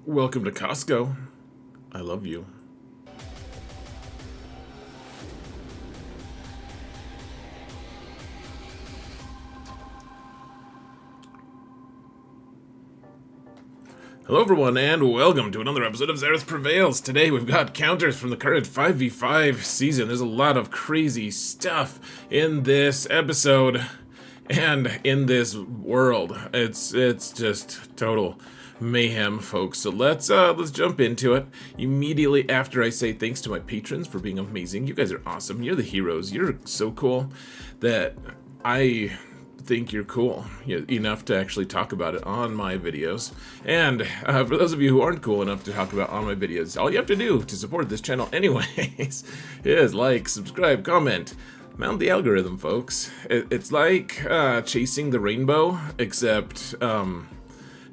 Welcome to Costco. I love you. Hello everyone, and welcome to another episode of Zareth Prevails. Today we've got counters from the current 5v5 season. There's a lot of crazy stuff in this episode and in this world. It's just total mayhem, folks. So let's jump into it immediately after I say thanks to my patrons for being amazing. You guys are awesome. You're the heroes. You're so cool that I think you're cool enough to actually talk about it on my videos. And for those of you who aren't cool enough to talk about on my videos, all you have to do to support this channel anyways is like, subscribe, comment, mount the algorithm, folks. It's like chasing the rainbow, except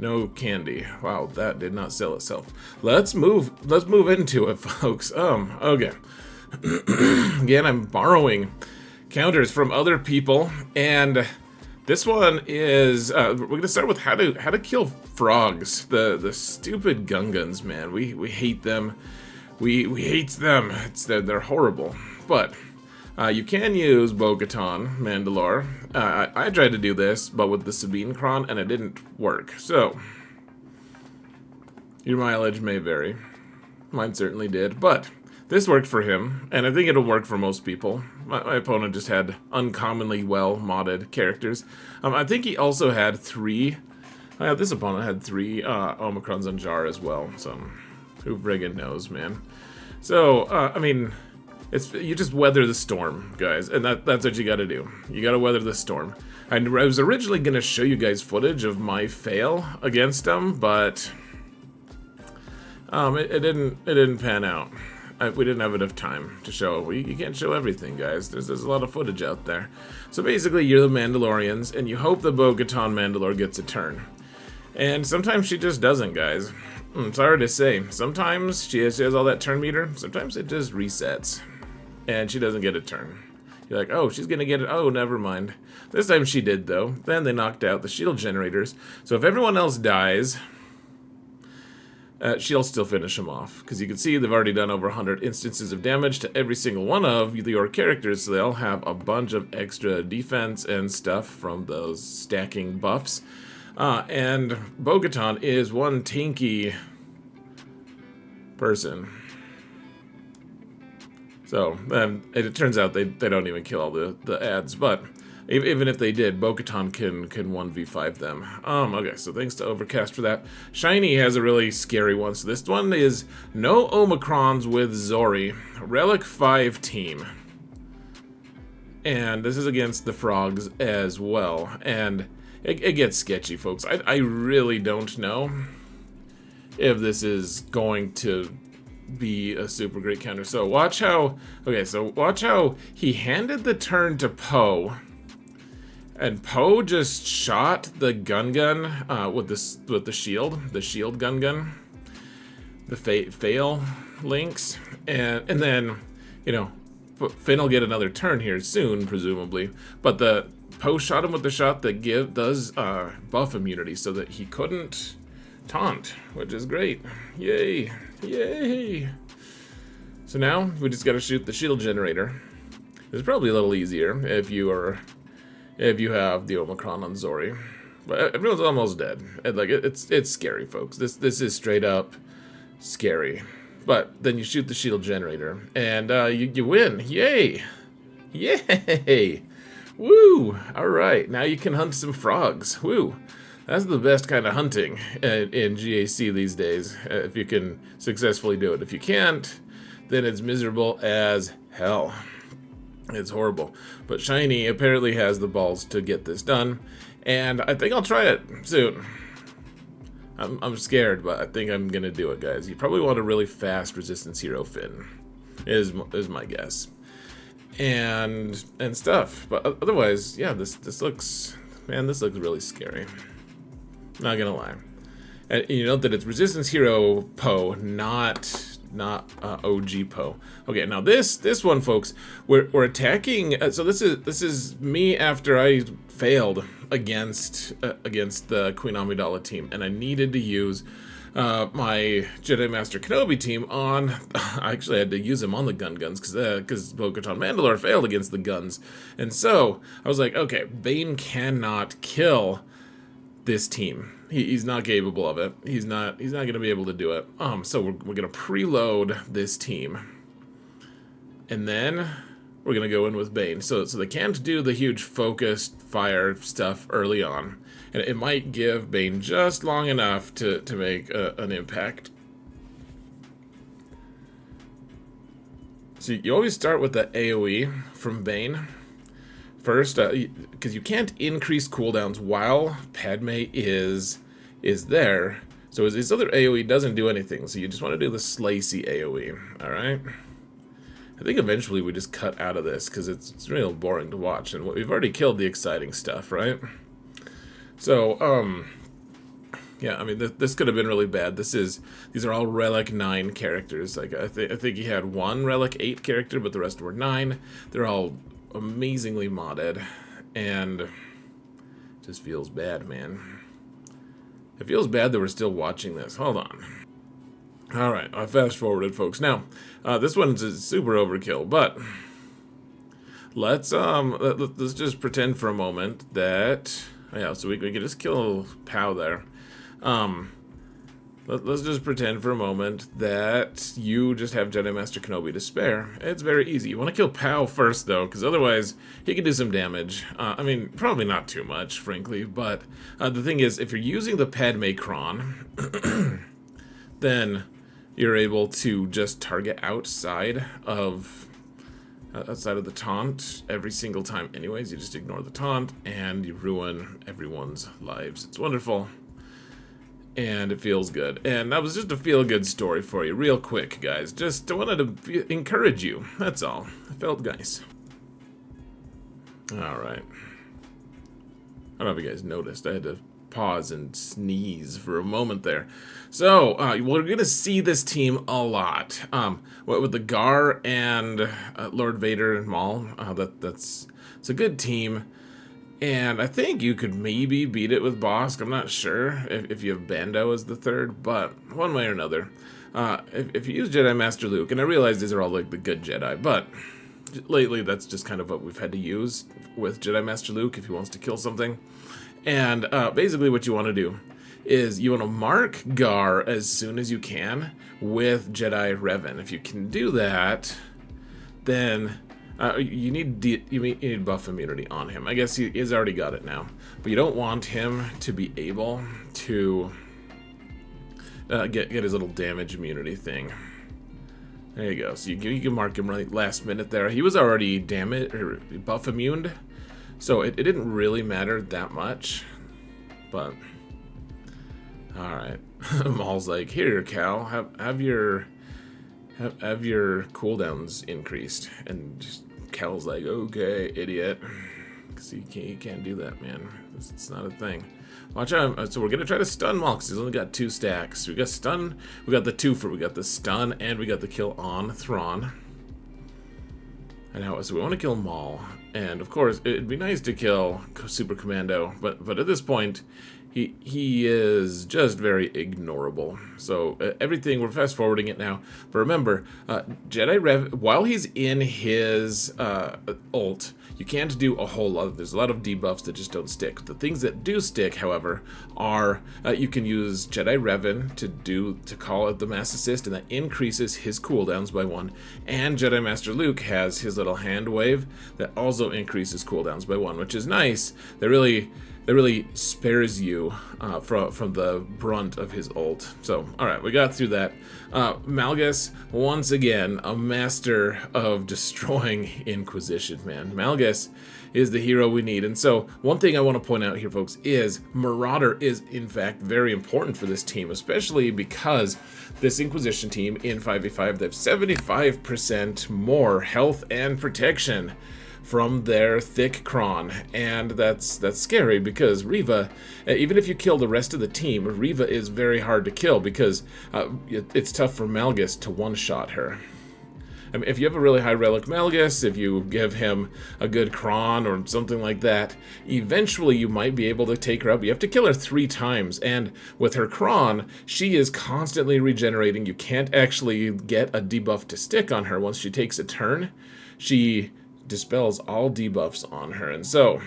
no candy. Wow, that did not sell itself. Let's move into it, folks. Okay. Again, I'm borrowing counters from other people, and this one is we're gonna start with how to kill frogs. The stupid Gungans, man. We hate them. We hate them. They're horrible. But you can use Bo-Katan Mandalore. I tried to do this, but with the Sabine cron, and it didn't work. So your mileage may vary. Mine certainly did, but this worked for him, and I think it'll work for most people. My opponent just had uncommonly well-modded characters. I think he also had three... this opponent had three Omicrons on Jar as well, so who friggin' knows, man. So, I mean, you just weather the storm, guys, and that's what you gotta do. You gotta weather the storm. I was originally gonna show you guys footage of my fail against him, but it didn't pan out. We didn't have enough time to show. You can't show everything, guys. There's a lot of footage out there. So basically, you're the Mandalorians, and you hope the Bo-Katan Mandalore gets a turn. And sometimes she just doesn't, guys. It's hard to say. Sometimes she has all that turn meter. Sometimes it just resets, and she doesn't get a turn. You're like, oh, she's gonna get it. Oh, never mind. This time she did, though. Then they knocked out the shield generators. So if everyone else dies, she'll still finish him off, because you can see they've already done over 100 instances of damage to every single one of your characters, so they'll have a bunch of extra defense and stuff from those stacking buffs. And Bo-Katan is one tanky person. So, it turns out they don't even kill all the ads, but even if they did, Bo-Katan can 1v5 them. Okay, so thanks to Overcast for that. Shiny has a really scary one. So this one is no Omicrons with Zorii. Relic 5 team. And this is against the frogs as well. And it gets sketchy, folks. I really don't know if this is going to be a super great counter. So watch how he handed the turn to Poe. And Poe just shot the Gungan with the shield Gungan, the fail links, and then Finn will get another turn here soon, presumably. But the Poe shot him with the shot that does buff immunity, so that he couldn't taunt, which is great. Yay, yay! So now we just got to shoot the shield generator. It's probably a little easier if you have the Omicron on Zorii. But everyone's almost dead. It's scary, folks. This is straight up scary. But then you shoot the shield generator, and you win. Yay! Yay! Woo! Alright, now you can hunt some frogs. Woo! That's the best kind of hunting in GAC these days, if you can successfully do it. If you can't, then it's miserable as hell. It's horrible. But Shiny apparently has the balls to get this done, and I think I'll try it soon. I'm scared, but I think I'm gonna do it, guys. You probably want a really fast resistance hero, Finn, is my guess, and stuff. But otherwise, yeah, this looks really scary. Not gonna lie. And you note that it's resistance hero Poe, not OG Poe. Okay, now this one, folks, we're attacking. So this is me after I failed against the Queen Amidala team, and I needed to use my Jedi Master Kenobi team on. I actually had to use him on the Gungans because Bo-Katan Mandalore failed against the guns, and so I was like, okay, Bane cannot kill this team. He's not capable of it. He's not going to be able to do it. So we're going to preload this team, and then we're going to go in with Bane. So they can't do the huge focused fire stuff early on. And it might give Bane just long enough to make an impact. So you always start with the AoE from Bane first, because you can't increase cooldowns while Padme is there. So his other AoE doesn't do anything. So you just want to do the Slacy AoE, all right? I think eventually we just cut out of this because it's real boring to watch, and we've already killed the exciting stuff, right? So, yeah, I mean, this could have been really bad. These are all Relic 9 characters. Like, I think he had one Relic 8 character, but the rest were 9. They're all amazingly modded, and it just feels bad, man. It feels bad that we're still watching this. Hold on. All right, I fast-forwarded, folks. Now, this one's super overkill, but let's just pretend for a moment that... Yeah, so we can just kill Pow there. Let's just pretend for a moment that you just have Jedi Master Kenobi to spare. It's very easy. You want to kill Pow first, though, because otherwise he can do some damage. I mean, probably not too much, frankly, but the thing is, if you're using the Padme cron, then you're able to just target outside of the taunt every single time anyways. You just ignore the taunt and you ruin everyone's lives. It's wonderful and it feels good, and that was just a feel-good story for you real quick, guys. Just wanted to encourage you, that's all. It felt nice. Alright, I don't know if you guys noticed, I had to pause and sneeze for a moment there. So, we're going to see this team a lot. With the Gar and Lord Vader and Maul, it's a good team. And I think you could maybe beat it with Bosk. I'm not sure if you have Bando as the third, but one way or another. If you use Jedi Master Luke, and I realize these are all like the good Jedi, but lately that's just kind of what we've had to use with Jedi Master Luke if he wants to kill something. And basically what you want to do is you want to mark Gar as soon as you can with Jedi Revan. If you can do that, then you need buff immunity on him. I guess he's already got it now, but you don't want him to be able to get his little damage immunity thing. There you go. So you can mark him right last minute there. He was already buff immune, so it didn't really matter that much, but all right. Maul's like, here, Cal, have your cooldowns increased, and just Cal's like, okay, idiot, because he can't do that, man. It's not a thing. Watch out. So we're gonna try to stun Maul because he's only got 2 stacks. We got stun, we got the twofer, we got the stun, and we got the kill on Thrawn. And now, so we want to kill Maul, and of course it'd be nice to kill Super Commando, but at this point he is just very ignorable. So everything, we're fast forwarding it now. But remember, Jedi Rev, while he's in his ult, you can't do a whole lot. There's a lot of debuffs that just don't stick. The things that do stick, however, are you can use Jedi Revan to call out the Mass Assist, and that increases his cooldowns by 1. And Jedi Master Luke has his little hand wave that also increases cooldowns by 1, which is nice. That really spares you from the brunt of his ult. So, alright, we got through that. Malgus, once again, a master of destroying Inquisition, man. Malgus is the hero we need. And so, one thing I want to point out here, folks, is Marauder is, in fact, very important for this team, especially because this Inquisition team in 5v5, they have 75% more health and protection from their thick cron, and that's scary because Reva, even if you kill the rest of the team, Reva is very hard to kill because it's tough for Malgus to one-shot her. I mean, if you have a really high relic Malgus, if you give him a good cron or something like that, eventually you might be able to take her out. But you have to kill her 3 times, and with her cron, she is constantly regenerating. You can't actually get a debuff to stick on her. Once she takes a turn, she dispels all debuffs on her. And so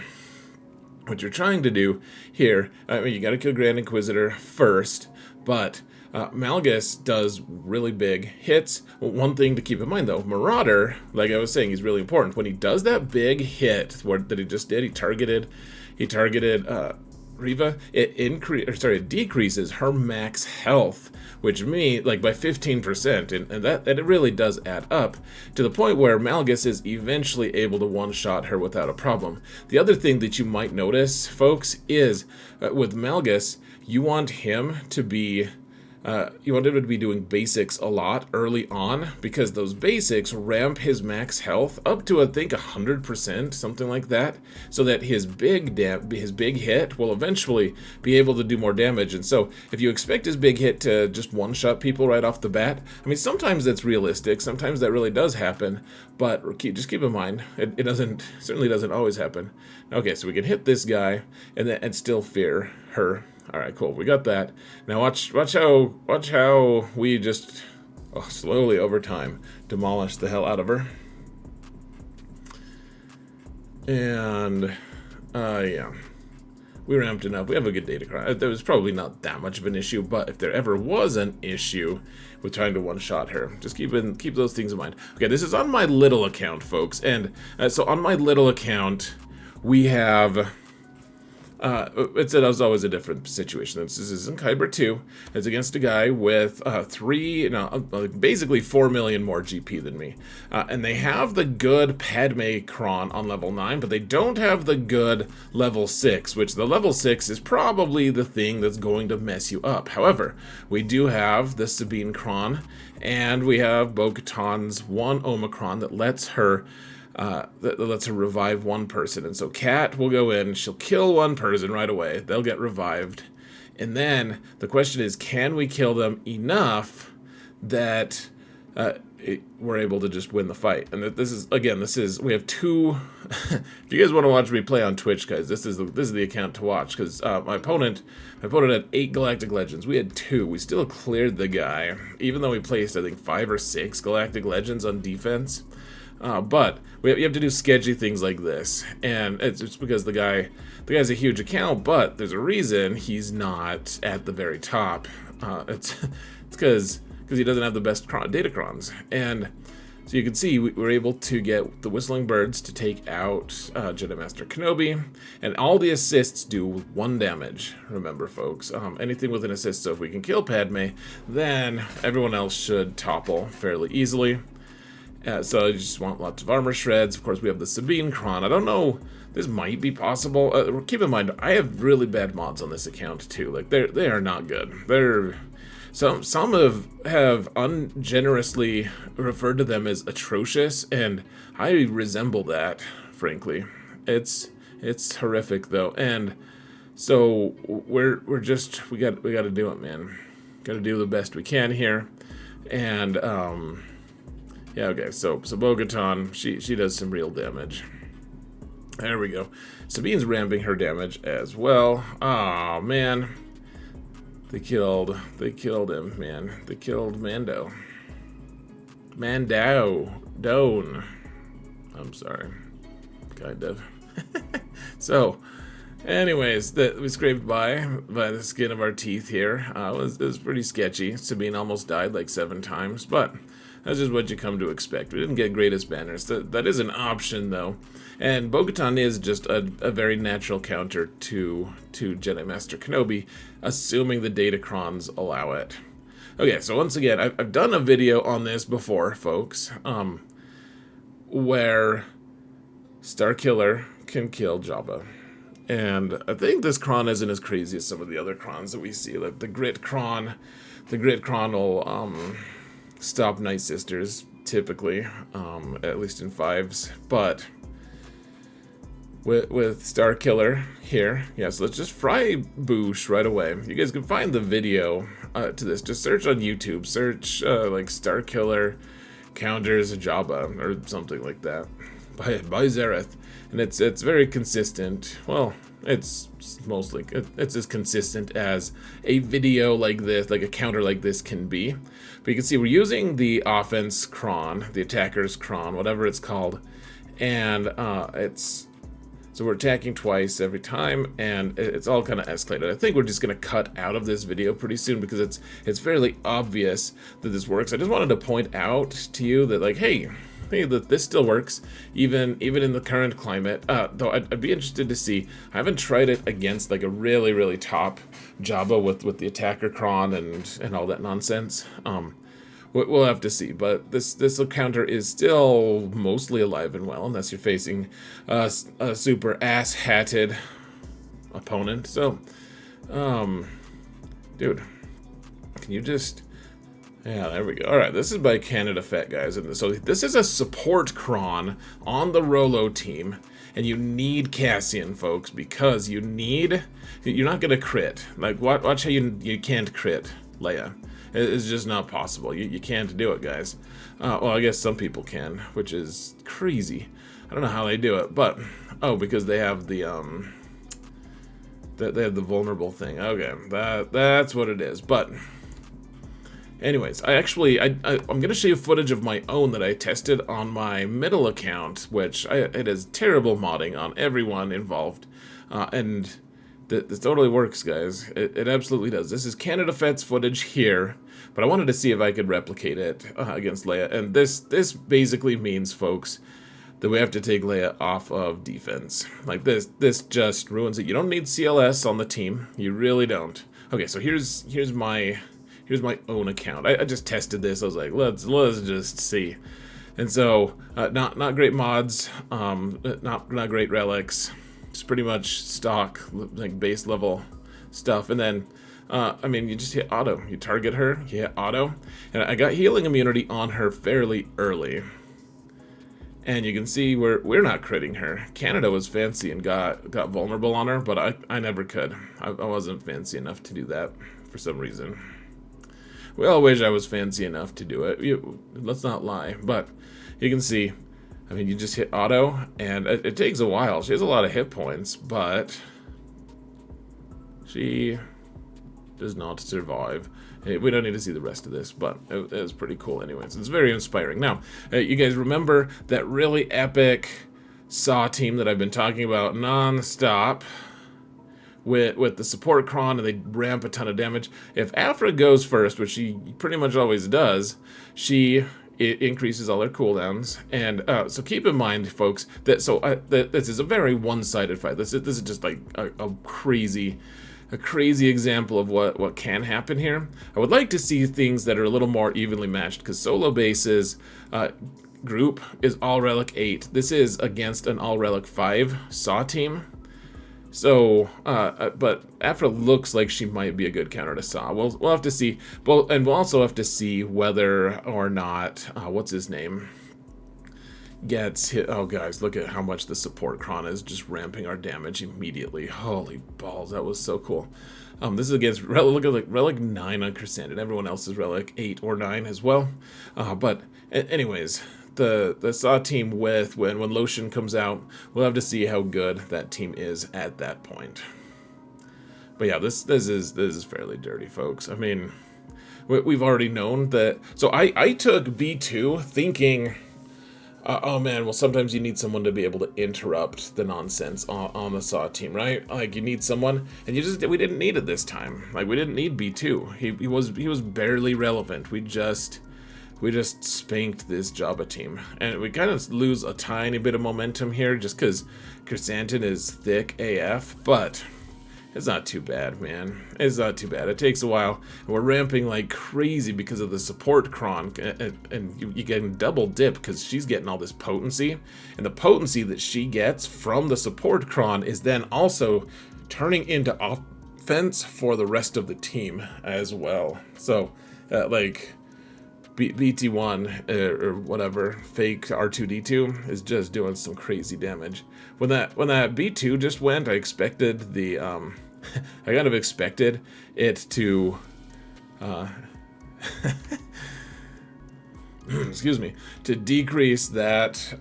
what you're trying to do here, I mean, you got to kill Grand Inquisitor first, but Malgus does really big hits. One thing to keep in mind, though, Marauder, like I was saying, he's really important. When he does that big hit that he just did, he targeted Reva. It decreases her max health, which means like by 15%, and it really does add up to the point where Malgus is eventually able to one-shot her without a problem. The other thing that you might notice, folks, is with Malgus, you want him to be doing basics a lot early on, because those basics ramp his max health up to, I think, 100%, something like that, so that his big hit will eventually be able to do more damage. And so if you expect his big hit to just one-shot people right off the bat, I mean, sometimes that's realistic, sometimes that really does happen, but just keep in mind, it certainly doesn't always happen. Okay, so we can hit this guy and still fear her. All right, cool. We got that. Now watch how we just slowly over time demolish the hell out of her. And yeah, we ramped enough. We have a good Datacron. There was probably not that much of an issue, but if there ever was an issue with trying to one-shot her, just keep those things in mind. Okay, this is on my little account, folks, and so on my little account we have. It was always a different situation. This is in Kyber 2. It's against a guy with basically 4 million more GP than me. And they have the good Padme cron on level 9, but they don't have the good level 6, which the level 6 is probably the thing that's going to mess you up. However, we do have the Sabine cron, and we have Bo-Katan's 1 Omicron that lets her revive one person. And so Kat will go in, she'll kill one person right away, they'll get revived, and then the question is, can we kill them enough that we're able to just win the fight? And this is we have 2 if you guys want to watch me play on Twitch, guys, this is the account to watch, because my opponent had 8 Galactic Legends. We had 2. We still cleared the guy, even though we placed, I think, 5 or 6 Galactic Legends on defense. But you have to do sketchy things like this, and it's because the guy's a huge account, but there's a reason he's not at the very top. It's because he doesn't have the best Datacrons, and so you can see we're able to get the Whistling Birds to take out Jedi Master Kenobi, and all the assists do 1 damage. Remember, folks, anything with an assist. So if we can kill Padme, then everyone else should topple fairly easily. So you just want lots of armor shreds. Of course, we have the Sabine cron. I don't know, this might be possible. Keep in mind, I have really bad mods on this account too. Like they are not good. Some have ungenerously referred to them as atrocious, and I resemble that, frankly. It's horrific though, and so we got to do it, man. Got to do the best we can here, and yeah, okay, so Bo-Katan, she does some real damage. There we go. Sabine's ramping her damage as well. Oh man. They killed him, man. They killed Mando. Doan. I'm sorry. Kind of. So, anyways, that we scraped by the skin of our teeth here. It was pretty sketchy. Sabine almost died like 7 times, but that's just what you come to expect. We didn't get greatest banners. That is an option, though. And Bo-Katan is just a very natural counter to Jedi Master Kenobi, assuming the Datacrons allow it. Okay, so once again, I've done a video on this before, folks, where Starkiller can kill Jabba. And I think this cron isn't as crazy as some of the other crons that we see. Like the Grit cron. The Grit cron will stop Night Sisters, typically, at least in 5s. But with Starkiller here, yeah, so let's just fry Boosh right away. You guys can find the video to this. Just search on YouTube. Search like Starkiller counters Jabba or something like that by Zareth, and it's very consistent. Well, it's mostly it's as consistent as a video like this, like a counter like this can be. But you can see we're using the offense cron, the attacker's cron, whatever it's called, and so we're attacking twice every time, and it's all kind of escalated. I think we're just going to cut out of this video pretty soon because it's fairly obvious that this works. I just wanted to point out to you that, like, hey, that this still works, even in the current climate. Though I'd be interested to see. I haven't tried it against like a really top Jabba with the attacker cron and all that nonsense. We'll have to see, but this counter is still mostly alive and well, unless you're facing a super ass-hatted opponent. So, dude, can you just... Yeah, there we go. Alright, this is by Canada Fett, guys. And so this is a support cron on the ROLO team, and you need Cassian, folks, because you're not gonna crit. Like, watch how you can't crit Leia. It's just not possible. You can't do it, guys. Well, I guess some people can, which is crazy. I don't know how they do it, but because they have the vulnerable thing. Okay, that's what it is. But anyways, I'm gonna show you footage of my own that I tested on my middle account, which it is terrible modding on everyone involved, and this totally works, guys. It absolutely does. This is Canada Fett's footage here, but I wanted to see if I could replicate it against Leia. And this basically means, folks, that we have to take Leia off of defense. Like this just ruins it. You don't need CLS on the team. You really don't. Okay, so here's my own account. I just tested this. I was like, let's just see. And so not great mods, not great relics. It's pretty much stock, like, base level stuff. And then, I mean, you just hit auto. You target her, you hit auto. And I got healing immunity on her fairly early. And you can see we're not critting her. Canada was fancy and got vulnerable on her, but I never could. I wasn't fancy enough to do that for some reason. We all wish I was fancy enough to do it. Let's not lie. But you can see... I mean, you just hit auto, and it takes a while. She has a lot of hit points, but she does not survive. Hey, we don't need to see the rest of this, but it was pretty cool anyways. It's very inspiring. Now, you guys remember that really epic Saw team that I've been talking about non-stop with the support cron, and they ramp a ton of damage? If Aphra goes first, which she pretty much always does, it increases all their cooldowns, and so keep in mind, folks, that this is a very one-sided fight. This is just like a crazy example of what can happen here. I would like to see things that are a little more evenly matched, because solo bases group is all relic 8. This is against an all relic 5 Saw team. So, but Aphra looks like she might be a good counter to Saw. We'll have to see. Well, and we'll also have to see whether or not what's his name gets hit. Oh, guys, look at how much the support cron is just ramping our damage immediately. Holy balls, that was so cool. This is against look at, like, relic 9 on Chrysanthemum. Everyone else is relic 8 or 9 as well. But anyways. The Saw team when Lotion comes out, we'll have to see how good that team is at that point. But yeah, this is fairly dirty, folks. I mean, we've already known that. So I took B2 thinking, oh man, well, sometimes you need someone to be able to interrupt the nonsense on the Saw team, right? Like, you need someone, and we didn't need it this time. Like, we didn't need B2. He was barely relevant. We just spanked this Jabba team. And we kind of lose a tiny bit of momentum here just because Chrysanthemum is thick AF, but it's not too bad, man. It's not too bad. It takes a while, and we're ramping like crazy because of the support cron, and you get double dip because she's getting all this potency, and the potency that she gets from the support cron is then also turning into offense for the rest of the team as well. So, like... BT1 or whatever, fake R2D2 is just doing some crazy damage. When that B2 just went, I expected the I kind of expected it to excuse me, to decrease that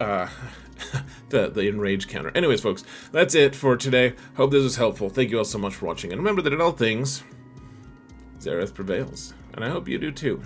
the enrage counter. Anyways, folks, that's it for today. Hope this was helpful. Thank you all so much for watching, and remember that in all things, Zareth prevails, and I hope you do too.